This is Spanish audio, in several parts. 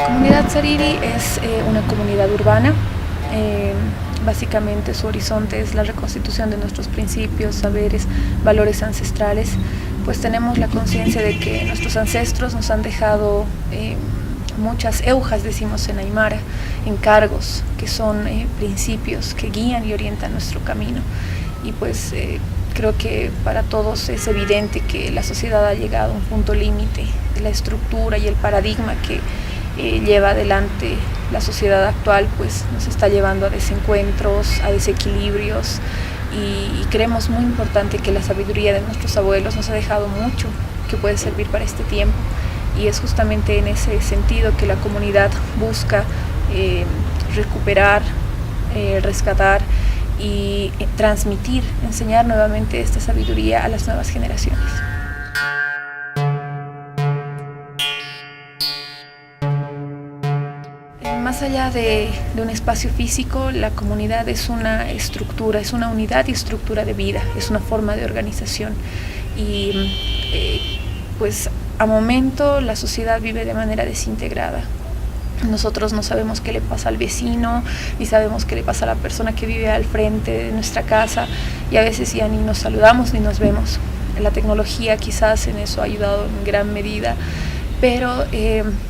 Comunidad Sariri es una comunidad urbana. Básicamente su horizonte es la reconstitución de nuestros principios, saberes, valores ancestrales. Pues tenemos la conciencia de que nuestros ancestros nos han dejado muchas eujas, decimos en Aymara, encargos, que son principios que guían y orientan nuestro camino. Y pues creo que para todos es evidente que la sociedad ha llegado a un punto límite de la estructura y el paradigma que lleva adelante la sociedad actual, pues nos está llevando a desencuentros, a desequilibrios, y creemos muy importante que la sabiduría de nuestros abuelos nos ha dejado mucho que puede servir para este tiempo, y es justamente en ese sentido que la comunidad busca recuperar, rescatar y transmitir, enseñar nuevamente esta sabiduría a las nuevas generaciones. Más allá de un espacio físico, la comunidad es una estructura, es una unidad y estructura de vida, es una forma de organización. Y pues a momento la sociedad vive de manera desintegrada. Nosotros no sabemos qué le pasa al vecino, ni sabemos qué le pasa a la persona que vive al frente de nuestra casa, y a veces ya ni nos saludamos ni nos vemos. La tecnología quizás en eso ha ayudado en gran medida, pero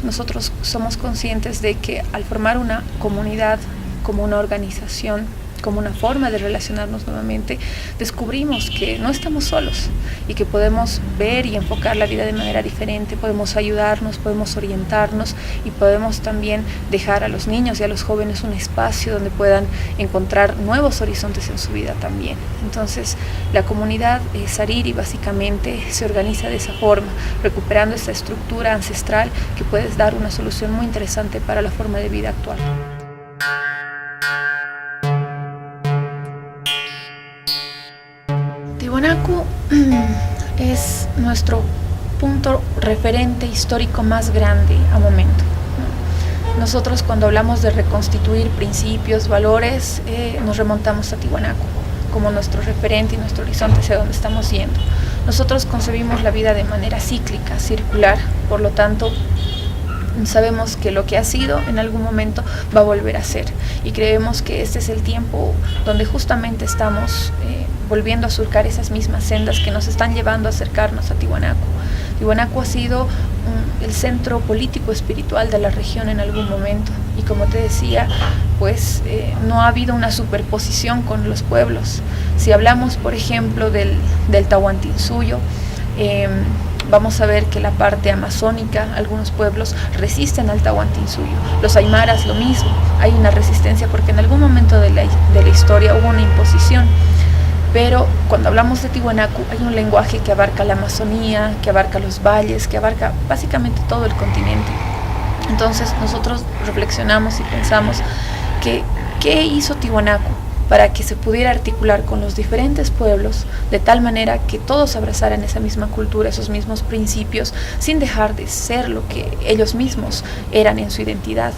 nosotros somos conscientes de que al formar una comunidad como una organización, como una forma de relacionarnos nuevamente, descubrimos que no estamos solos y que podemos ver y enfocar la vida de manera diferente, podemos ayudarnos, podemos orientarnos y podemos también dejar a los niños y a los jóvenes un espacio donde puedan encontrar nuevos horizontes en su vida también. Entonces, la comunidad Sariri básicamente se organiza de esa forma, recuperando esa estructura ancestral que puede dar una solución muy interesante para la forma de vida actual. Tiwanaku es nuestro punto referente histórico más grande a momento. Nosotros cuando hablamos de reconstituir principios, valores, nos remontamos a Tiwanaku como nuestro referente y nuestro horizonte hacia donde estamos yendo. Nosotros concebimos la vida de manera cíclica, circular, por lo tanto sabemos que lo que ha sido en algún momento va a volver a ser, y creemos que este es el tiempo donde justamente estamos volviendo a surcar esas mismas sendas que nos están llevando a acercarnos a Tiwanaku. Tiwanaku ha sido el centro político espiritual de la región en algún momento, y como te decía, pues no ha habido una superposición con los pueblos. Si hablamos por ejemplo del Tahuantinsuyo, vamos a ver que la parte amazónica, algunos pueblos resisten al Tahuantinsuyo. Los aymaras lo mismo, hay una resistencia porque en algún momento de la historia hubo una imposición. Pero cuando hablamos de Tiwanaku hay un lenguaje que abarca la Amazonía, que abarca los valles, que abarca básicamente todo el continente. Entonces nosotros reflexionamos y pensamos que ¿qué hizo Tiwanaku para que se pudiera articular con los diferentes pueblos de tal manera que todos abrazaran esa misma cultura, esos mismos principios, sin dejar de ser lo que ellos mismos eran en su identidad?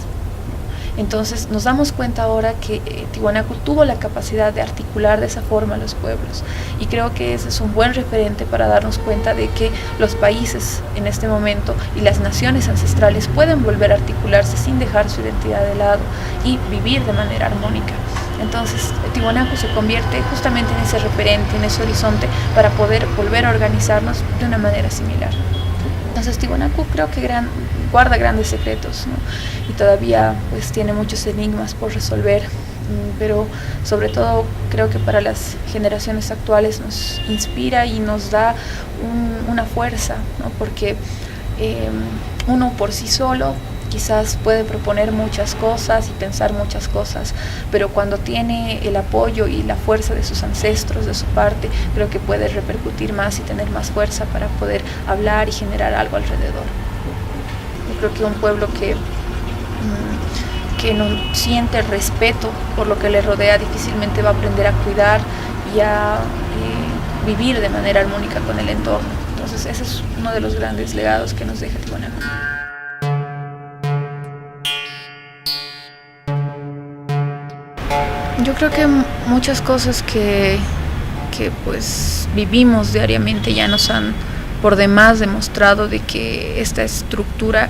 Entonces nos damos cuenta ahora que Tiwanaku tuvo la capacidad de articular de esa forma a los pueblos, y creo que ese es un buen referente para darnos cuenta de que los países en este momento y las naciones ancestrales pueden volver a articularse sin dejar su identidad de lado y vivir de manera armónica. Entonces Tiwanaku se convierte justamente en ese referente, en ese horizonte para poder volver a organizarnos de una manera similar. Entonces Tiwanaku creo que guarda grandes secretos, ¿no? Y todavía pues tiene muchos enigmas por resolver, pero sobre todo creo que para las generaciones actuales nos inspira y nos da una fuerza, ¿no? Porque uno por sí solo quizás puede proponer muchas cosas y pensar muchas cosas, pero cuando tiene el apoyo y la fuerza de sus ancestros de su parte, creo que puede repercutir más y tener más fuerza para poder hablar y generar algo alrededor. Yo creo que un pueblo que no siente respeto por lo que le rodea difícilmente va a aprender a cuidar y a vivir de manera armónica con el entorno. Entonces ese es uno de los grandes legados que nos deja Tiwanaku. Yo creo que muchas cosas que pues vivimos diariamente ya nos han por demás demostrado de que esta estructura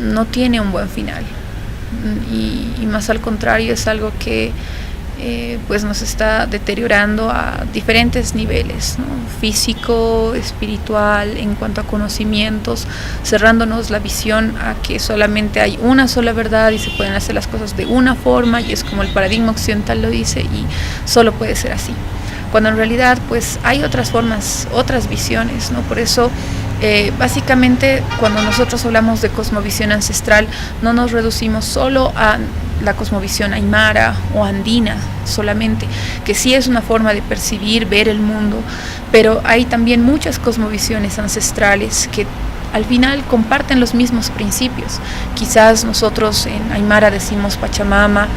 no tiene un buen final, y más al contrario es algo que pues nos está deteriorando a diferentes niveles, ¿no? Físico, espiritual, en cuanto a conocimientos, cerrándonos la visión a que solamente hay una sola verdad y se pueden hacer las cosas de una forma, y es como el paradigma occidental lo dice, y solo puede ser así, cuando en realidad pues hay otras formas, otras visiones, ¿no? Por eso básicamente cuando nosotros hablamos de cosmovisión ancestral no nos reducimos solo a la cosmovisión aymara o andina solamente, que sí es una forma de percibir, ver el mundo, pero hay también muchas cosmovisiones ancestrales que al final comparten los mismos principios. Quizás nosotros en aymara decimos Pachamama,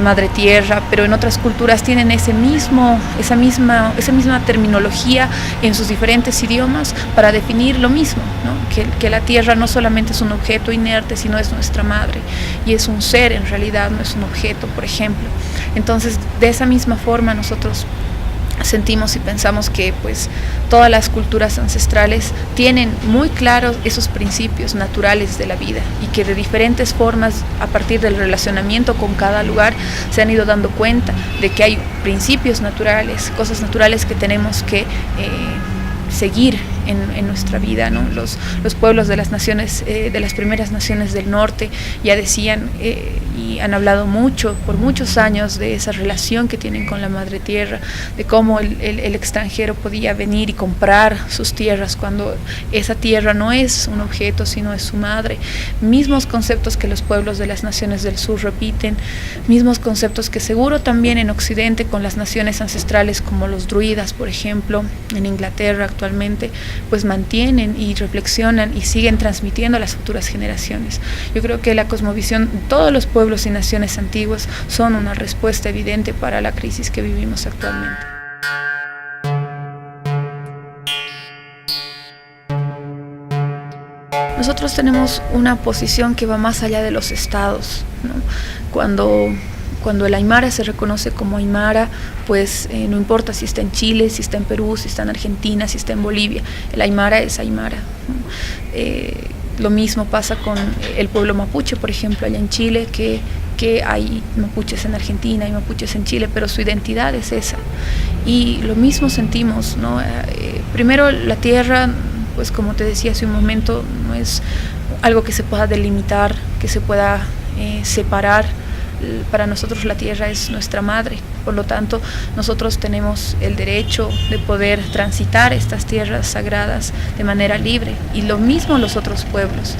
Madre Tierra, pero en otras culturas tienen esa misma terminología en sus diferentes idiomas para definir lo mismo, ¿no? Que la tierra no solamente es un objeto inerte, sino es nuestra madre, y es un ser en realidad, no es un objeto, por ejemplo. Entonces, de esa misma forma nosotros sentimos y pensamos que pues todas las culturas ancestrales tienen muy claros esos principios naturales de la vida, y que de diferentes formas, a partir del relacionamiento con cada lugar, se han ido dando cuenta de que hay principios naturales, cosas naturales que tenemos que seguir en nuestra vida, ¿no? Los pueblos de las naciones, de las primeras naciones del norte, ya decían y han hablado mucho, por muchos años, de esa relación que tienen con la madre tierra, de cómo el extranjero podía venir y comprar sus tierras cuando esa tierra no es un objeto, sino es su madre. Mismos conceptos que los pueblos de las naciones del sur repiten, mismos conceptos que seguro también en Occidente con las naciones ancestrales como los druidas, por ejemplo, en Inglaterra actualmente, pues mantienen y reflexionan y siguen transmitiendo a las futuras generaciones. Yo creo que la cosmovisión de todos los pueblos y naciones antiguos son una respuesta evidente para la crisis que vivimos actualmente. Nosotros tenemos una posición que va más allá de los estados, ¿no? Cuando el aymara se reconoce como aymara, pues no importa si está en Chile, si está en Perú, si está en Argentina, si está en Bolivia, el aymara es aymara, ¿no? Lo mismo pasa con el pueblo mapuche, por ejemplo, allá en Chile, que hay mapuches en Argentina, hay mapuches en Chile, pero su identidad es esa. Y lo mismo sentimos, ¿no? Primero, la tierra, pues como te decía hace un momento, no es algo que se pueda delimitar, que se pueda separar. Para nosotros la tierra es nuestra madre, por lo tanto nosotros tenemos el derecho de poder transitar estas tierras sagradas de manera libre, y lo mismo los otros pueblos.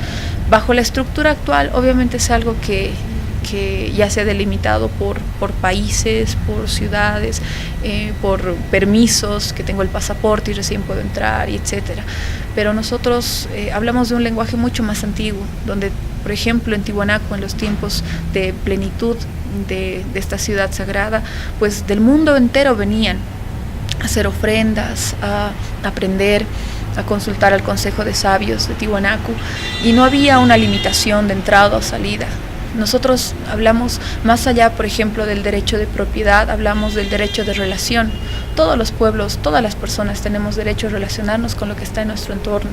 Bajo la estructura actual obviamente es algo que ya se ha delimitado por países, por ciudades, por permisos, que tengo el pasaporte y recién puedo entrar, y etcétera. Pero nosotros hablamos de un lenguaje mucho más antiguo, donde, por ejemplo, en Tiwanaku, en los tiempos de plenitud de esta ciudad sagrada, pues del mundo entero venían a hacer ofrendas, a aprender, a consultar al Consejo de Sabios de Tiwanaku, y no había una limitación de entrada o salida. Nosotros hablamos más allá, por ejemplo, del derecho de propiedad, hablamos del derecho de relación. Todos los pueblos, todas las personas tenemos derecho a relacionarnos con lo que está en nuestro entorno.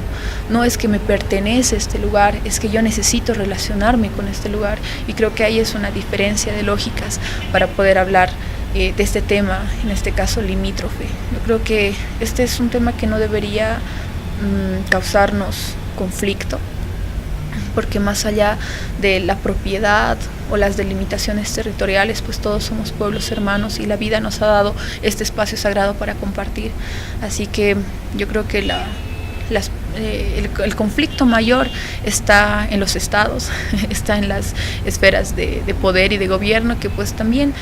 No es que me pertenece este lugar, es que yo necesito relacionarme con este lugar, y creo que ahí es una diferencia de lógicas para poder hablar de este tema, en este caso limítrofe. Yo creo que este es un tema que no debería causarnos conflicto, porque más allá de la propiedad o las delimitaciones territoriales, pues todos somos pueblos hermanos, y la vida nos ha dado este espacio sagrado para compartir. Así que yo creo que el conflicto mayor está en los estados, está en las esferas de poder y de gobierno, que pues también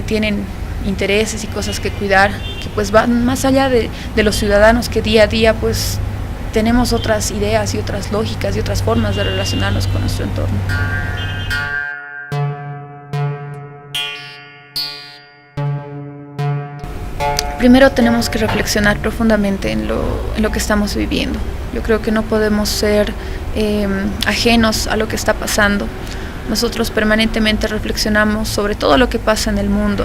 tienen intereses y cosas que cuidar, que pues van más allá de los ciudadanos, que día a día pues tenemos otras ideas y otras lógicas y otras formas de relacionarnos con nuestro entorno. Primero tenemos que reflexionar profundamente en lo que estamos viviendo. Yo creo que no podemos ser ajenos a lo que está pasando. Nosotros permanentemente reflexionamos sobre todo lo que pasa en el mundo,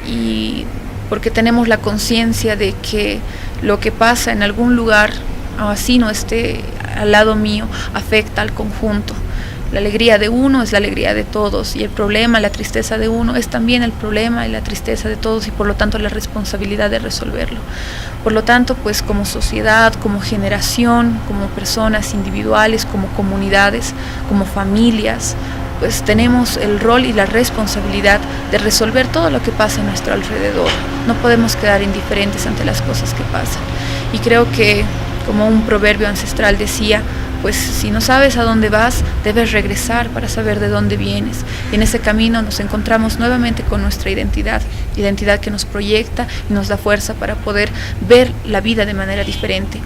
y porque tenemos la conciencia de que lo que pasa en algún lugar así no esté al lado mío, afecta al conjunto. La alegría de uno es la alegría de todos, y el problema, la tristeza de uno es también el problema y la tristeza de todos, y por lo tanto la responsabilidad de resolverlo. Por lo tanto, pues como sociedad, como generación, como personas individuales, como comunidades, como familias, pues tenemos el rol y la responsabilidad de resolver todo lo que pasa a nuestro alrededor. No podemos quedar indiferentes ante las cosas que pasan. Y creo que, como un proverbio ancestral decía, pues si no sabes a dónde vas, debes regresar para saber de dónde vienes. Y en ese camino nos encontramos nuevamente con nuestra identidad que nos proyecta y nos da fuerza para poder ver la vida de manera diferente.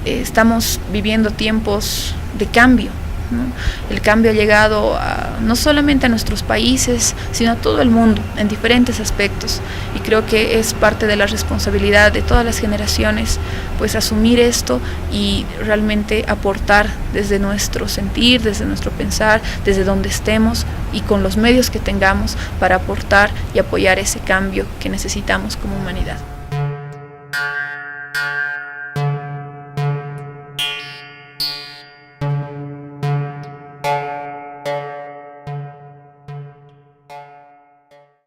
Estamos viviendo tiempos de cambio, ¿no? El cambio ha llegado no solamente a nuestros países, sino a todo el mundo, en diferentes aspectos. Y creo que es parte de la responsabilidad de todas las generaciones, pues asumir esto y realmente aportar desde nuestro sentir, desde nuestro pensar, desde donde estemos y con los medios que tengamos para aportar y apoyar ese cambio que necesitamos como humanidad.